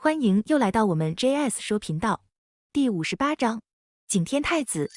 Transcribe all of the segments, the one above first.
欢迎又来到我们 JS 说频道，第58章，景天太子。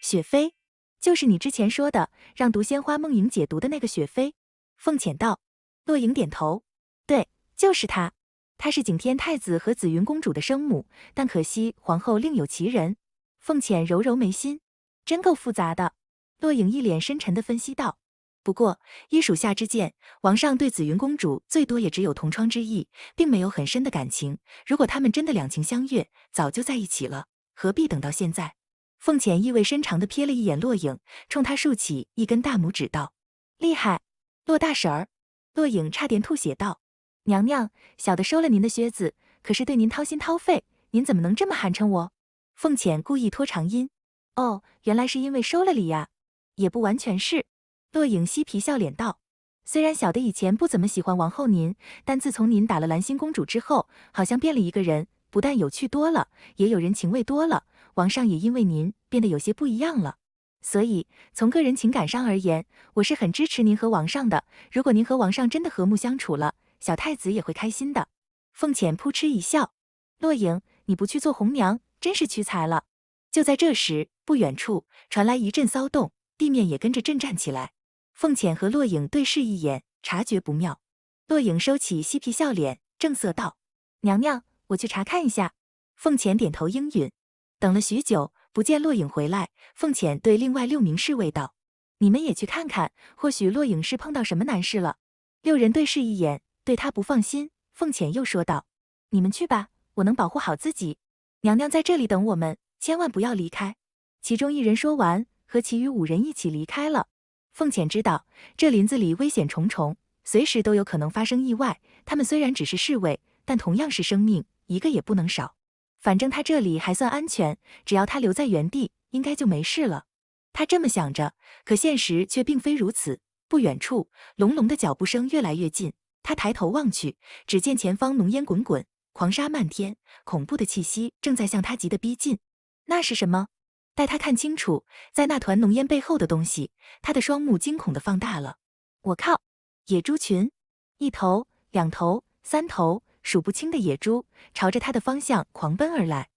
雪妃，就是你之前说的让毒仙花梦莹解毒的那个雪妃。凤浅道。洛莹点头，对，就是她。她是景天太子和紫云公主的生母，但可惜皇后另有其人。凤浅揉揉眉心，真够复杂的。洛颖一脸深沉地分析道。不过，依属下之见，王上对紫云公主最多也只有同窗之意，并没有很深的感情。如果他们真的两情相悦，早就在一起了，何必等到现在？凤浅意味深长地瞥了一眼洛颖，冲他竖起一根大拇指道：“厉害，洛大婶儿。”洛颖差点吐血道：“娘娘，小的收了您的靴子，可是对您掏心掏肺，您怎么能这么寒碜我？”凤浅故意拖长音：“哦，原来是因为收了礼呀。”也不完全是。洛颖嬉皮笑脸道：“虽然小的以前不怎么喜欢王后您，但自从您打了兰心公主之后，好像变了一个人，不但有趣多了，也有人情味多了。王上也因为您变得有些不一样了。所以从个人情感上而言，我是很支持您和王上的。如果您和王上真的和睦相处了，小太子也会开心的。”凤浅扑哧一笑：“洛颖，你不去做红娘，真是屈才了。”就在这时，不远处传来一阵骚动，地面也跟着震颤起来。凤浅和洛颖对视一眼，察觉不妙。洛颖收起嬉皮笑脸，正色道：“娘娘，我去查看一下。”凤浅点头应允。等了许久，不见洛颖回来，凤浅对另外6名侍卫道：“你们也去看看，或许洛颖是碰到什么难事了。”6人对视一眼，对他不放心。凤浅又说道：“你们去吧，我能保护好自己。娘娘在这里等我们，千万不要离开。”其中1人说完，和其余5人一起离开了。凤浅知道这林子里危险重重，随时都有可能发生意外。他们虽然只是侍卫，但同样是生命，一个也不能少。反正他这里还算安全，只要他留在原地，应该就没事了。他这么想着，可现实却并非如此。不远处，隆隆的脚步声越来越近。他抬头望去，只见前方浓烟滚滚，狂沙漫天，恐怖的气息正在向他急得逼近。那是什么？待他看清楚，在那团浓烟背后的东西，他的双目惊恐地放大了。我靠！野猪群！1头、2头、3头，数不清的野猪朝着他的方向狂奔而来。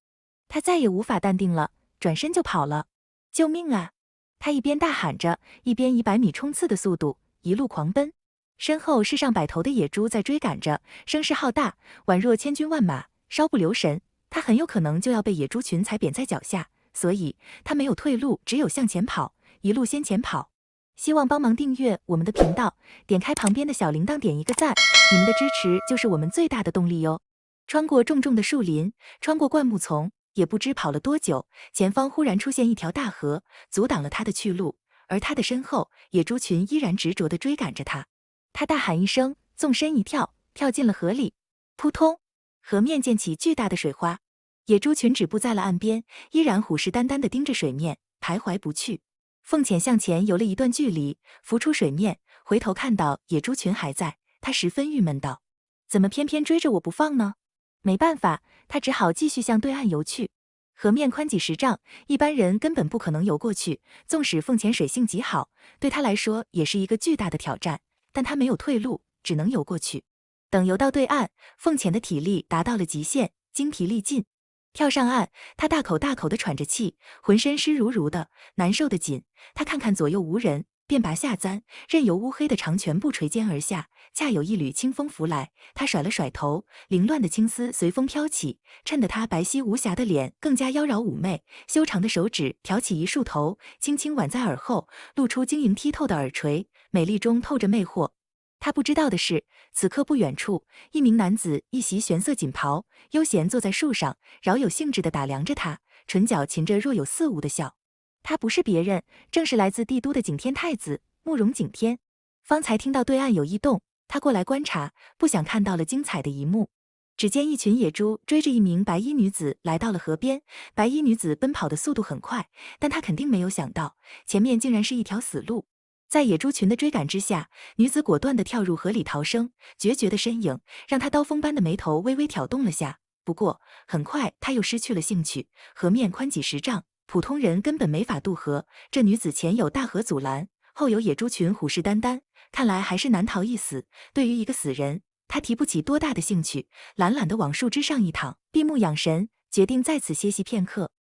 他再也无法淡定了，转身就跑了。救命啊！他一边大喊着，一边以100米冲刺的速度一路狂奔。身后是上百头的野猪在追赶着，声势浩大，宛若千军万马，稍不留神，他很有可能就要被野猪群踩扁在脚下。所以他没有退路，只有向前跑，一路先前跑。希望帮忙订阅我们的频道，点开旁边的小铃铛，点一个赞，你们的支持就是我们最大的动力哟。穿过重重的树林，穿过灌木丛，也不知跑了多久，前方忽然出现一条大河，阻挡了他的去路，而他的身后，野猪群依然执着地追赶着他。他大喊一声，纵身一跳，跳进了河里。扑通，河面溅起巨大的水花。野猪群止步在了岸边，依然虎视眈眈地盯着水面，徘徊不去。凤浅向前游了一段距离，浮出水面，回头看到野猪群还在，他十分郁闷道：“怎么偏偏追着我不放呢？”没办法，他只好继续向对岸游去。河面宽几10丈，一般人根本不可能游过去。纵使凤浅水性极好，对他来说也是一个巨大的挑战，但他没有退路，只能游过去。等游到对岸，凤浅的体力达到了极限，精疲力尽。跳上岸，他大口大口地喘着气，浑身湿漉漉的，难受的紧。他看看左右无人，便拔下簪，任由乌黑的长拳步垂肩而下。恰有一缕清风拂来，他甩了甩头，凌乱的青丝随风飘起，衬得他白皙无瑕的脸更加妖娆妩媚。修长的手指挑起一束头，轻轻挽在耳后，露出晶莹剔透的耳垂，美丽中透着魅惑。他不知道的是，此刻不远处，一名男子一袭玄色锦袍，悠闲坐在树上，饶有兴致地打量着他，唇角噙着若有似无的笑。他不是别人，正是来自帝都的景天太子慕容景天。方才听到对岸有异动，他过来观察，不想看到了精彩的一幕。只见一群野猪追着一名白衣女子来到了河边，白衣女子奔跑的速度很快，但她肯定没有想到，前面竟然是一条死路。在野猪群的追赶之下，女子果断地跳入河里逃生，决绝的身影让她刀锋般的眉头微微挑动了下。不过很快她又失去了兴趣，河面宽几10丈，普通人根本没法渡河。这女子前有大河阻拦，后有野猪群虎视眈眈，看来还是难逃一死。对于一个死人，他提不起多大的兴趣，懒懒地往树枝上一躺，闭目养神，决定在此歇息片刻。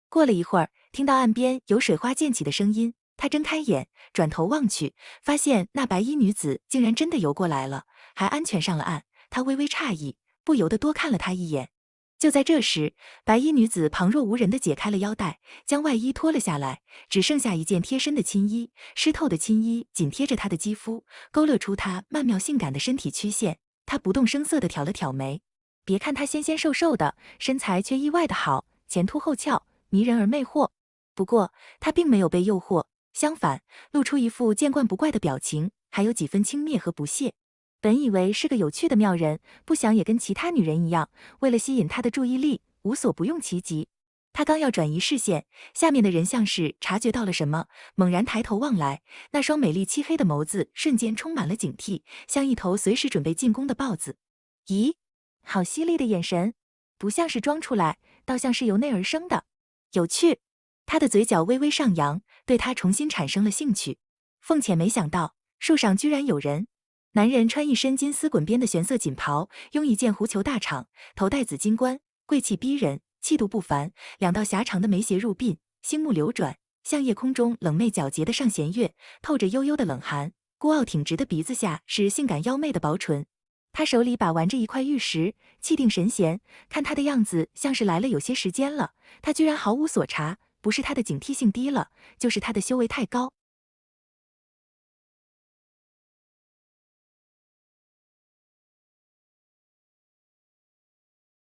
过了一会儿，听到岸边有水花溅起的声音，他睁开眼，转头望去，发现那白衣女子竟然真的游过来了，还安全上了岸。他微微诧异，不由得多看了她一眼。就在这时，白衣女子旁若无人地解开了腰带，将外衣脱了下来，只剩下一件贴身的青衣，湿透的青衣紧贴着她的肌肤，勾勒出她曼妙性感的身体曲线。她不动声色地挑了挑眉，别看她纤纤瘦瘦的，身材却意外的好，前凸后翘，迷人而魅惑。不过，她并没有被诱惑，相反，露出一副见惯不怪的表情，还有几分轻蔑和不屑。本以为是个有趣的妙人，不想也跟其他女人一样，为了吸引他的注意力，无所不用其极。他刚要转移视线，下面的人像是察觉到了什么，猛然抬头望来，那双美丽漆黑的眸子瞬间充满了警惕，像一头随时准备进攻的豹子。咦，好犀利的眼神，不像是装出来，倒像是由内而生的。有趣。他的嘴角微微上扬，对他重新产生了兴趣。凤浅没想到，树上居然有人。男人穿一身金丝滚边的玄色锦袍，拥一件狐裘大氅，头戴紫金冠，贵气逼人，气度不凡。两道狭长的眉斜入鬓，星目流转，像夜空中冷媚皎洁的上弦月，透着悠悠的冷寒。孤傲挺直的鼻子下是性感妖媚的薄唇。他手里把玩着一块玉石，气定神闲，看他的样子像是来了有些时间了。他居然毫无所察，不是他的警惕性低了，就是他的修为太高，